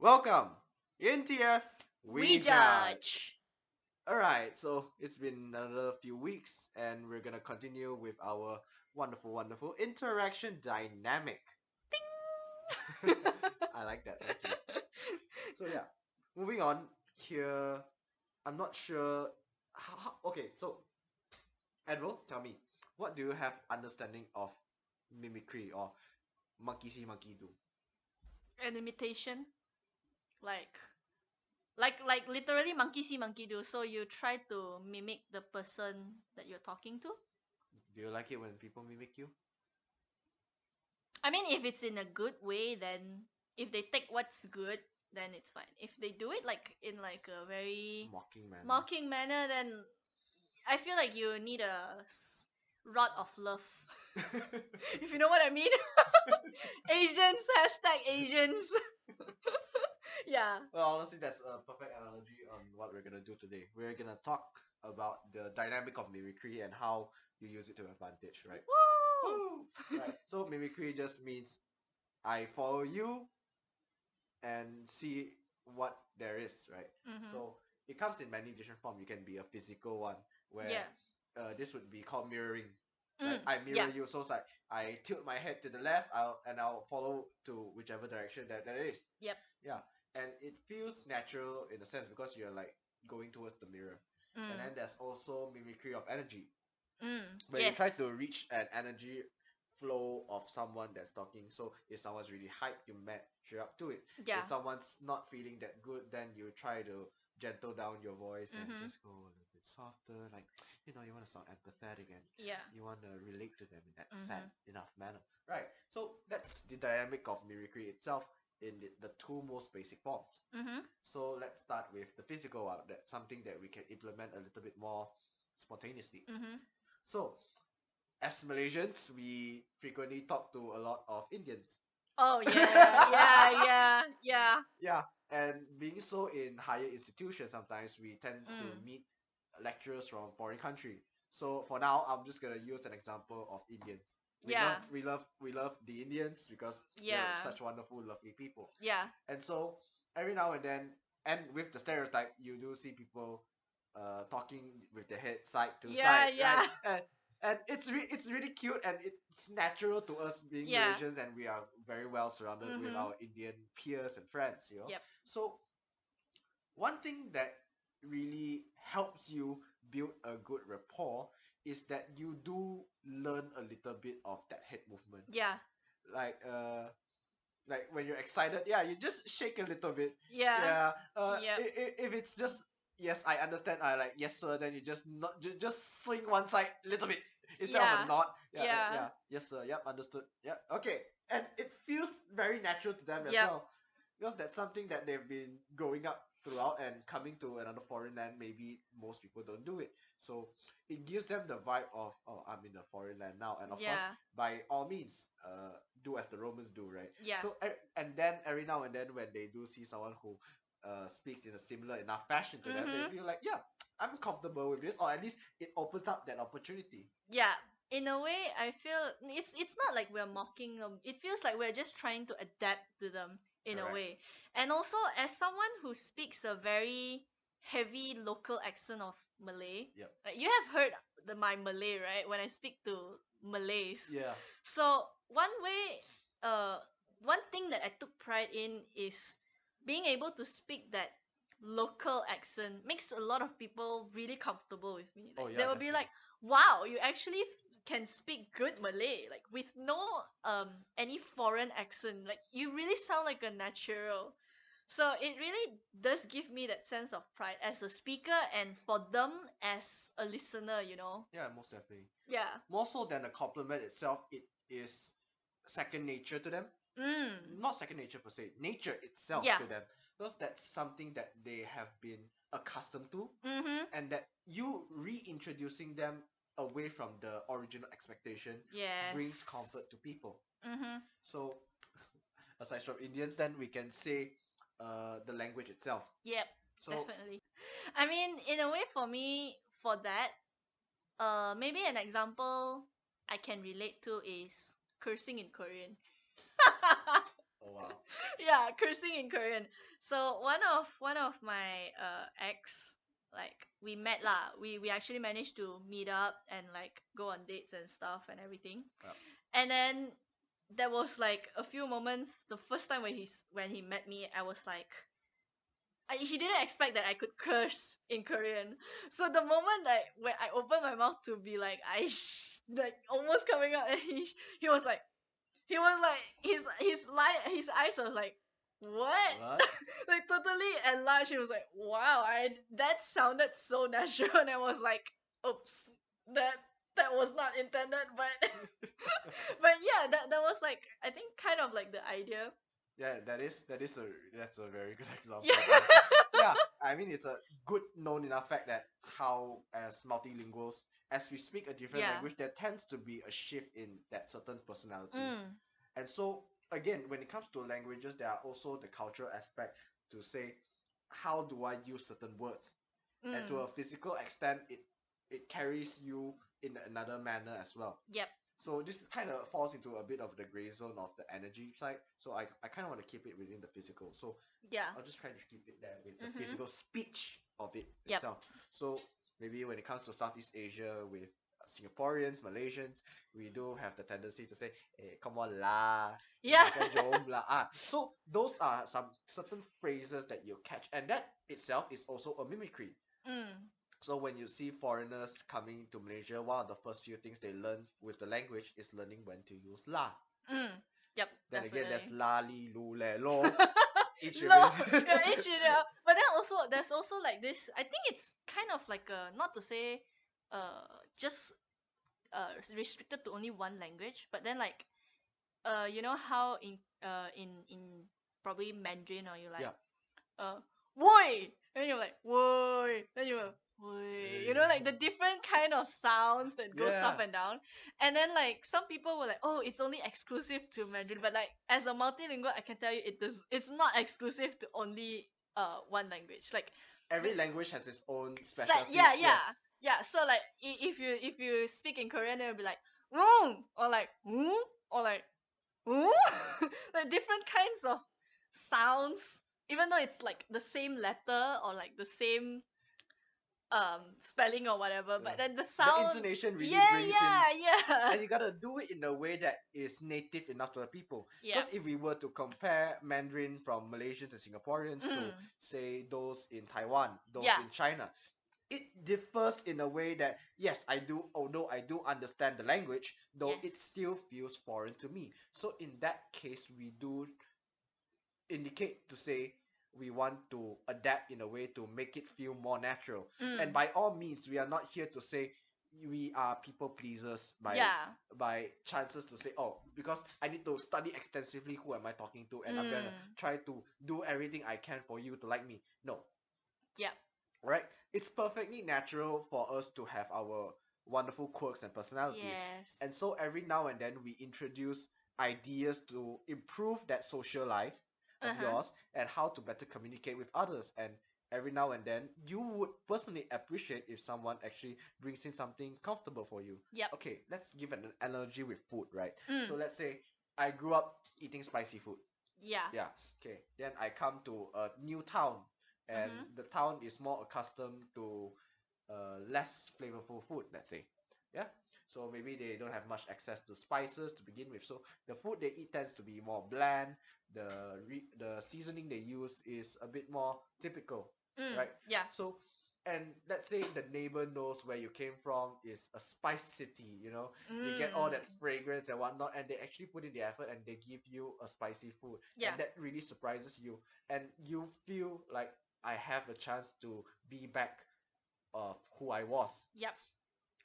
Welcome, NTF. We We judge. judge. All right, so it's been another few weeks, and we're gonna continue with our wonderful interaction dynamic. I like that. Thank you. So yeah, moving on here. I'm not sure. Okay, so Admiral, tell me, what do you have understanding of mimicry or monkey see, monkey do? An imitation, like like literally monkey see monkey do. So you try to mimic the person that you're talking to. Do you like it when people mimic you? I mean, if it's in a good way, then if they take what's good, then it's fine. If they do it like in like a very Mocking manner. mocking manner, then I feel like you need a rod of love. If you know what I mean. Asians, hashtag Asians. Yeah. Well, honestly, that's a perfect analogy on what we're gonna do today. We're gonna talk about the dynamic of mimicry and how you use it to advantage, right? Woo! Woo! Right. So mimicry just means I follow you and see what there is, right? Mm-hmm. So it comes in many different forms. You can be a physical one where Yeah. this would be called mirroring. Like Mm. I mirror Yeah. you, so it's like I tilt my head to the left, I'll follow to whichever direction that is. Yep. Yeah, and it feels natural in a sense because you're like going towards the mirror. And then Mm. there's also mimicry of energy, Mm. where you try to Yes. reach an energy flow of someone that's talking. So if someone's really hyped, you measure up to it. Yeah. If someone's not feeling that good, then you try to gentle down your voice and Mm-hmm. just go a little bit softer. Like, you want to sound empathetic and Yeah. you want to relate to them in that sad Mm-hmm. enough manner. Right. So that's the dynamic of mimicry itself in the two most basic forms. Mm-hmm. So let's start with the physical one. That's something that we can implement a little bit more spontaneously. Mm-hmm. So as Malaysians, we frequently talk to a lot of Indians. Oh yeah. Yeah. Yeah. Yeah. Yeah, and being so in higher institutions, sometimes we tend to Mm. meet lecturers from foreign country. So for now, I'm just gonna use an example of Indians. Yeah. We love the Indians because they're Yeah. such wonderful, lovely people. Yeah. And so every now and then, and with the stereotype, you do see people talking with their head side to Yeah. side, right? Yeah. And it's really cute and it's natural to us being Yeah. Malaysians, and we are very well surrounded with Mm-hmm. our Indian peers and friends, you know. Yep. So one thing that really helps you build a good rapport is that you do learn a little bit of that head movement. Yeah. Like like when you're excited, yeah, you just shake a little bit. Yeah. Yeah. Yep. If it's just yes, I understand. I like yes, sir. Then you just not just swing one side a little bit instead of a Yeah. nod. Yeah, Yeah. yeah. Yes, sir. Yep, understood. Yep. Okay. And it feels very natural to them as Yep. well, because that's something that they've been growing up throughout, and coming to another foreign land, maybe most people don't do it. So it gives them the vibe of, oh, I'm in a foreign land now, and of course, Yeah. by all means, do as the Romans do, right? Yeah. So and then every now and then when they do see someone who speaks in a similar enough fashion to them, they Mm-hmm. feel like, yeah, I'm comfortable with this, or at least it opens up that opportunity. Yeah. In a way, I feel it's not like we're mocking them. It feels like we're just trying to adapt to them in a Correct. way. And also, as someone who speaks a very heavy local accent of Malay, Yep. like you have heard my Malay, right? When I speak to Malays. Yeah. So one way, one thing that I took pride in is being able to speak that local accent makes a lot of people really comfortable with me. Oh Like yeah, they will be definitely. like, "Wow, you actually can speak good Malay, like with no any foreign accent. Like you really sound like a natural." So it really does give me that sense of pride as a speaker and for them as a listener, you know. Yeah, most definitely. Yeah. More so than a compliment itself, it is second nature to them. Mm. Not second nature per se, nature itself Yeah. to them, because that's something that they have been accustomed to, Mm-hmm. and that you reintroducing them away from the original expectation brings Yes. comfort to people. Mm-hmm. So aside from Indians, then we can say the language itself. Yep. So Definitely. I mean, in a way, for me, for that, maybe an example I can relate to is cursing in Korean. Oh wow. Yeah, cursing in Korean. So one of my ex, like we met lah. We actually managed to meet up and like go on dates and stuff and everything. Yep. And then there was like a few moments. The first time when he met me, I was like, he didn't expect that I could curse in Korean. So the moment like when I opened my mouth to be like like almost coming out, and he was like, his eyes was like, what? What? Like totally enlarged. He was like, wow, I that sounded so natural, and I was like, oops, that was not intended, but but yeah, that was like, I think kind of like the idea. Yeah, that's a very good example. Yeah. Honestly. Yeah, I mean it's a good known enough fact that how as multilinguals, as we speak a different Yeah. language, there tends to be a shift in that certain personality. Mm. And so again, when it comes to languages, there are also the cultural aspect to say how do I use certain words, and to Mm. a physical extent, it carries you in another manner as well. Yep. So this kind of falls into a bit of the gray zone of the energy side. So I kind of want to keep it within the physical. So Yeah. I'll just try to keep it there with the Mhm. physical speech of it Yep. itself. So maybe when it comes to Southeast Asia with Singaporeans, Malaysians, we do have the tendency to say, "Hey, come on lah, Yeah. makan jom lah." So those are some certain phrases that you catch, and that itself is also a mimicry. Mm. So when you see foreigners coming to Malaysia, one of the first few things they learn with the language is learning when to use la. Mm. Yep. Then again, there's Definitely. la li lu le lo. Each No, of yeah, each but then also there's also like this. I think it's kind of like a, not to say, just restricted to only one language, but then like, you know how in probably Mandarin, or you like, Yeah. uh, woi, and you're like, woi, then you're woi, you know, like the different kind of sounds that goes up Yeah. and down. And then like some people were like, oh, it's only exclusive to Mandarin, but like as a multilingual, I can tell you it's not exclusive to only one language. Like Every the- language has its own specialty. yeah, Yes. yeah. So like if you speak in Korean, then it'll be like or like or like like different kinds of sounds, even though it's like the same letter or like the same spelling or whatever, but Yeah. then the The sound, intonation really yeah, brings yeah, in, yeah. and you gotta do it in a way that is native enough to the people. Yeah. Because if we were to compare Mandarin from Malaysians and Singaporeans to Mm. say those in Taiwan, those Yeah. in China, it differs in a way that yes, I do, although I do understand the language, though it Yes. still feels foreign to me. So in that case, we do indicate to say we want to adapt in a way to make it feel more natural. And Mm. by all means, we are not here to say we are people pleasers Yeah. by chances to say, oh, because I need to study extensively who am I talking to, and I'm gonna try to do everything I can for you to like me. No. Yeah. Right? It's perfectly natural for us to have our wonderful quirks and personalities. Yes. And so every now and then we introduce ideas to improve that social life of yours and how to better communicate with others. And every now and then you would personally appreciate if someone actually brings in something comfortable for you. Yep. Okay, let's give an analogy with food, right? Mm. So let's say I grew up eating spicy food. Yeah. Yeah. Okay. Then I come to a new town, and the town is more accustomed to less flavorful food. Let's say, yeah. So maybe they don't have much access to spices to begin with. So the food they eat tends to be more bland. The seasoning they use is a bit more typical, right? Yeah. So, and let's say the neighbor knows where you came from is a spice city, you get all that fragrance and whatnot, and they actually put in the effort and they give you a spicy food, Yeah. and that really surprises you, and you feel like I have a chance to be back of who I was. Yep.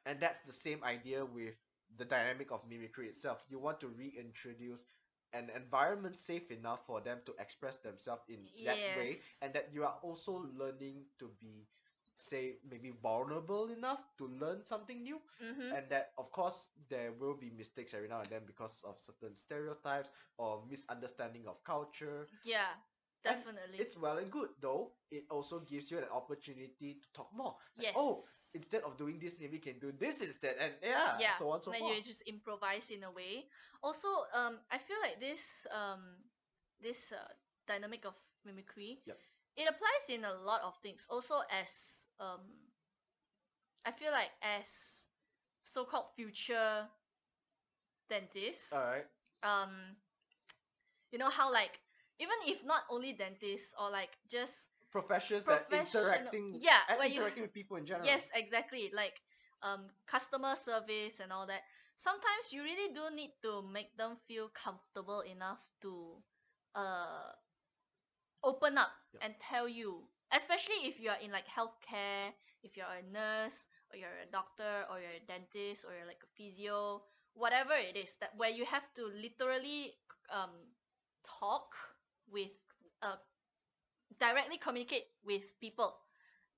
And that's the same idea with the dynamic of mimicry itself. You want to reintroduce an environment safe enough for them to express themselves in that way, and that you are also learning to be, say, maybe vulnerable enough to learn something new. And that of course there will be mistakes every now and then because of certain stereotypes or misunderstanding of culture. Yeah. And Definitely. it's well and good, though it also gives you an opportunity to talk more. Like, Yes. oh, instead of doing this, maybe we can do this instead, and Yeah. so on and so Then forth. you just improvise in a way. Also, I feel like this this dynamic of mimicry, Yep. it applies in a lot of things. Also, as I feel like as so-called future dentists, Alright. um, you know how like even if not only dentists or like just Professions that professional, interacting yeah, and where you interacting with people in general. yes, exactly, like customer service and all that. Sometimes you really do need to make them feel comfortable enough to uh open up Yep. and tell you, especially if you are in like healthcare, if you're a nurse or you're a doctor or you're a dentist or you're like a physio, whatever it is, that where you have to literally um talk with uh directly communicate with people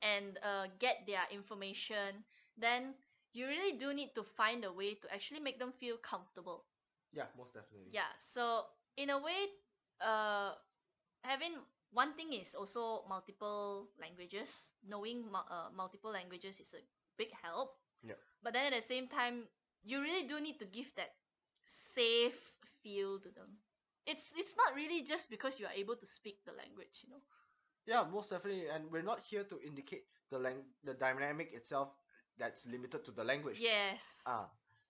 and get their information, then you really do need to find a way to actually make them feel comfortable. Yeah, most definitely. Yeah, so in a way, uh having one thing is also multiple languages. Knowing multiple languages is a big help. Yep. But then at the same time, you really do need to give that safe feel to them. It's not really just because you are able to speak the language, you know. Yeah, most definitely. And we're not here to indicate the dynamic itself that's limited to the language. Yes.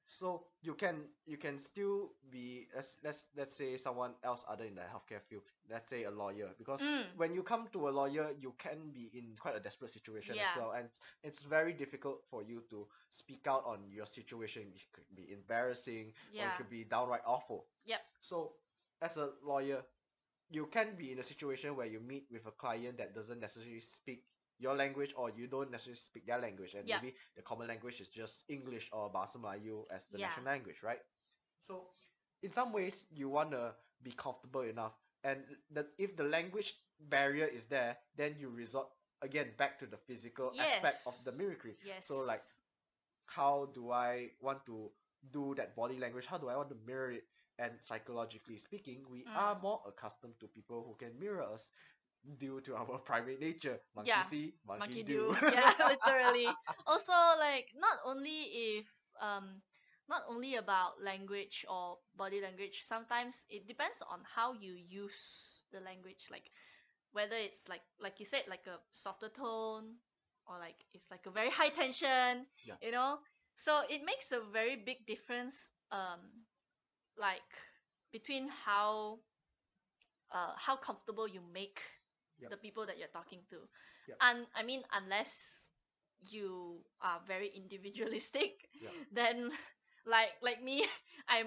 So you can still be let's say someone else other in the healthcare field. Let's say a lawyer, because when you come to a lawyer, you can be in quite a desperate situation as Yeah. well, and it's very difficult for you to speak out on your situation. It could be embarrassing, or it Yeah. could be downright awful. Yep. So as a lawyer, you can be in a situation where you meet with a client that doesn't necessarily speak your language, or you don't necessarily speak their language, and Yep. maybe the common language is just English or Bahasa Melayu as the Yeah. national language, right? So in some ways you want to be comfortable enough, and if the language barrier is there, then you resort again back to the physical aspect of the Yes. mimicry. Yes. So like, how do I want to do that body language? How do I want to mirror it? And psychologically speaking, we are more accustomed to people who can mirror us due to our primate nature. Monkey Yeah. see, monkey, Monkey do. do. Yeah, literally. Also, like not only about language or body language, sometimes it depends on how you use the language, like whether it's like you said, like a softer tone, or like if like a very high tension, Yeah. you know. So it makes a very big difference, like between how comfortable you make Yep. the people that you're talking to. Yep. And I mean, unless you are very individualistic, Yep. then like me,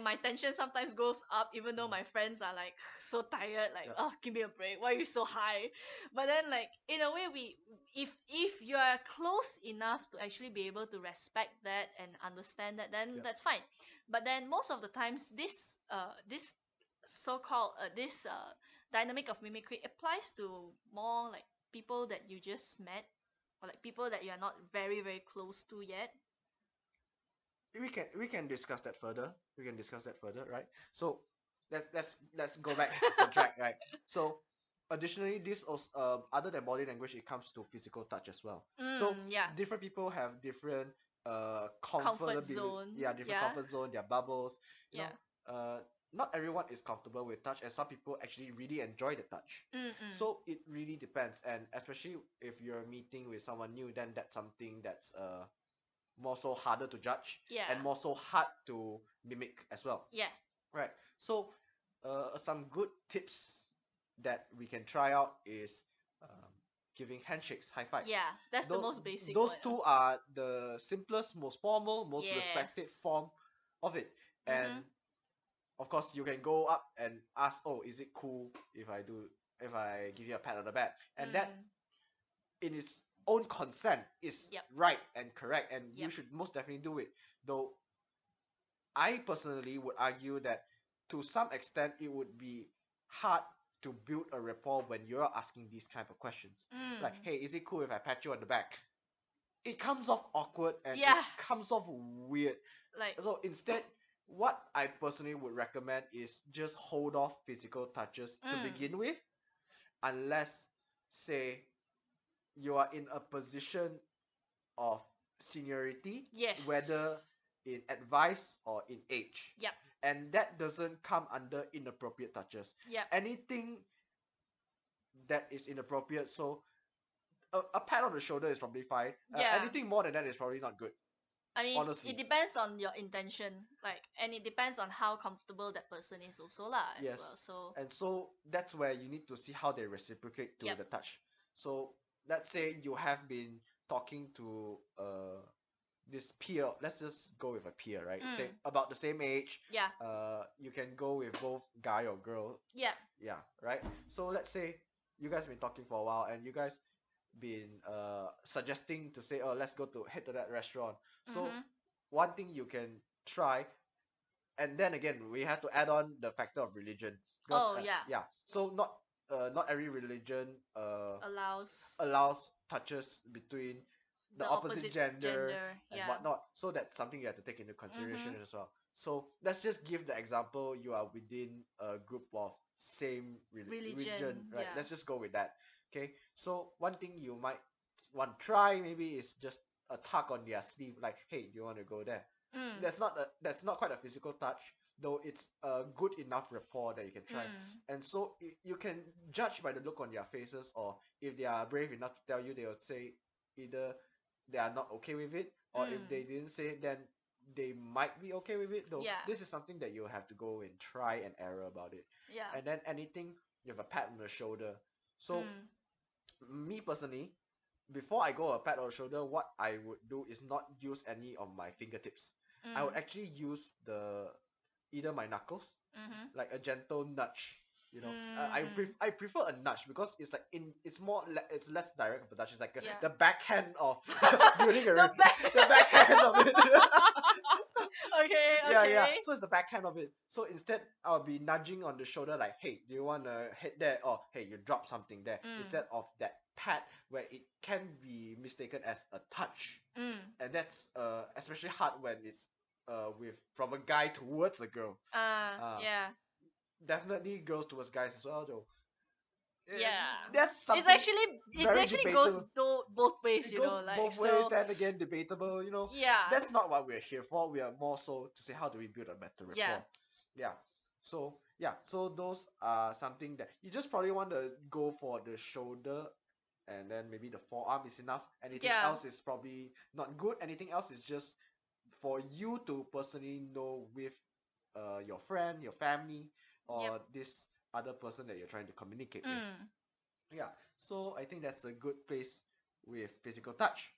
my tension sometimes goes up even though my friends are like so tired, like, Yep. oh, give me a break, why are you so high? But then, like, in a way, we if you are close enough to actually be able to respect that and understand that, then Yep. that's fine. But then most of the times, this so-called this dynamic of mimicry applies to more like people that you just met, or like people that you are not very very close to yet. We can discuss that further. We can discuss that further, right? So let's go back on track, right? So additionally, this also other than body language, it comes to physical touch as well. So Yeah. different people have different Comfort comfortability. zone. Yeah, different Yeah. comfort zone, their bubbles. You Yeah. know, not everyone is comfortable with touch, and some people actually really enjoy the touch. So it really depends, and especially if you're meeting with someone new, then that's something that's more so harder to judge, Yeah. and more so hard to mimic as well. Yeah. Right. So some good tips that we can try out is giving handshakes, high fives. Yeah, that's the Tho- most basic Those one. two are the simplest, most formal, most respected Yes. form of it. And of course, you can go up and ask, "Oh, is it cool if I give you a pat on the back?" And that, in its own consent, is Yep. right and correct, and you Yep. should most definitely do it. Though I personally would argue that to some extent it would be hard to build a rapport when you're asking these kind of questions. Like, hey, is it cool if I pat you on the back? It comes off awkward, and Yeah. it comes off weird. Like, So instead, what I personally would recommend is just hold off physical touches to begin with, unless, say, you are in a position of seniority, yes. whether in advice or in age. Yep. and that doesn't come under inappropriate touches. Yep. Anything that is inappropriate, so a pat on the shoulder is probably fine. Yeah. Anything more than that is probably not good. I mean, honestly. it depends on your intention, like, and it depends on how comfortable that person is also lah as Yes. well. So And so that's where you need to see how they reciprocate to Yep. the touch. So let's say you have been talking to this peer. Let's just go with a peer, right? Say about the same age. yeah, You can go with both guy or girl. yeah, Yeah, right. So let's say you guys been talking for a while, and you guys been suggesting to say, oh, let's head to that restaurant. So Mhm. one thing you can try, and then again we have to add on the factor of religion. Oh, yeah. Yeah. So not every religion allows touches between the the opposite gender and yeah. whatnot. So that's something you have to take into consideration as well. So let's just give the example: you are within a group of same religion, right? yeah. Let's just go with that. Okay. So one thing you might want to try maybe is just a tug on their sleeve, like, "Hey, do you want to go there?" Mm. That's not quite a physical touch, though it's a good enough rapport that you can try. And so you can judge by the look on their faces, or if they are brave enough to tell you, they will say either they are not okay with it, or if they didn't say it, then they might be okay with it. Though Yeah. this is something that you have to go and try and error about it. Yeah. And then anything you have a pat on the shoulder. So me personally, before I go a pat on the shoulder, what I would do is not use any of my fingertips. I would actually use either my knuckles, like a gentle nudge. You know, I prefer a nudge because it's like it's less direct of a touch. It's like Yeah. the backhand of building a The the backhand of it. Okay. Yeah. So it's the backhand of it. So instead, I'll be nudging on the shoulder, like, "Hey, do you want to hit there?" Or, "Hey, you dropped something there." Instead of that pat where it can be mistaken as a touch, and that's especially hard when it's from a guy towards a girl. Yeah. Definitely girls towards guys as well, though. Yeah. That's something. It actually goes both ways, It goes like, both so, ways. Then again, debatable. Yeah. That's not what we're here for. We are more so to say, how do we build a better rapport? Yeah. So those are something that you just probably want to go for the shoulder, and then maybe the forearm is enough. Anything else is probably not good. Anything else is just for you to personally know with your friend, your family, or this other person that you're trying to communicate with. Yeah, so I think that's a good place with physical touch.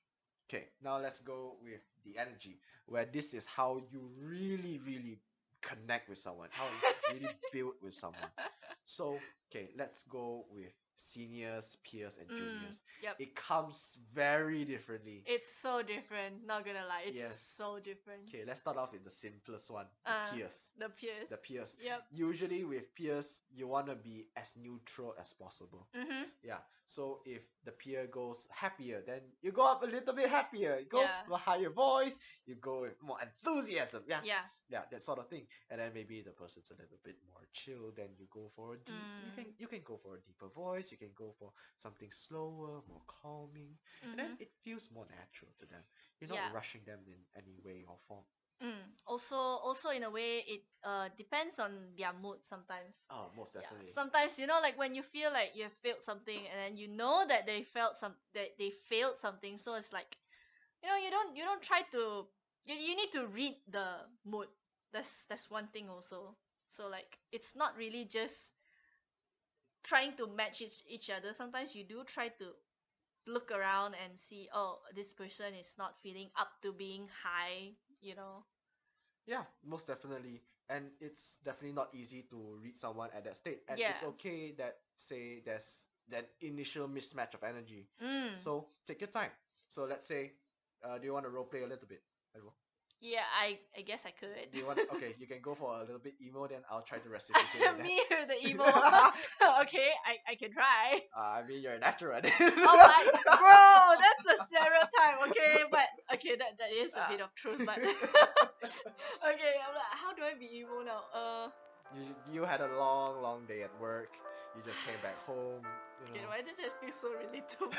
Okay, now let's go with the energy, where this is how you really, really connect with someone, how you really build with someone. So, okay, let's go with seniors, peers, and juniors. Yep. It comes very differently. It's so different, not gonna lie. It's Yes. so different. Okay, let's start off with the simplest one, the peers. The peers. The peers. Yep. Usually with peers, you want to be as neutral as possible. Yeah. So if the peer goes happier, then you go up a little bit happier. You go with a higher voice. You go with more enthusiasm. Yeah. Yeah, that sort of thing. And then maybe the person's a little bit more chill. Then you go for a deep. You can go for a deeper voice. You can go for something slower, more calming, and then it feels more natural to them. You're not rushing them in any way or form. Also in a way, it depends on their mood sometimes. Oh, most definitely. Yeah. Sometimes, like when you feel like you have failed something, and then you know that they failed something, so it's like, you don't try to, you need to read the mood. That's one thing also. So like, it's not really just trying to match each other. Sometimes you do try to look around and see, oh, this person is not feeling up to being high. Yeah, most definitely. And it's definitely not easy to read someone at that state. And it's okay that, say, there's that initial mismatch of energy. So take your time. So let's say, do you want to role play a little bit? Yeah, I guess I could. Do you want? Okay, you can go for a little bit emo, then I'll try to reciprocate. Me, the emo. Okay, I can try. I mean, you're a natural. Bro, that's a stereotype. Okay, but that is a bit of truth. But okay, I'm like, how do I be emo now? You had a long day at work. You just came back home. Okay, why did that feel so relatable?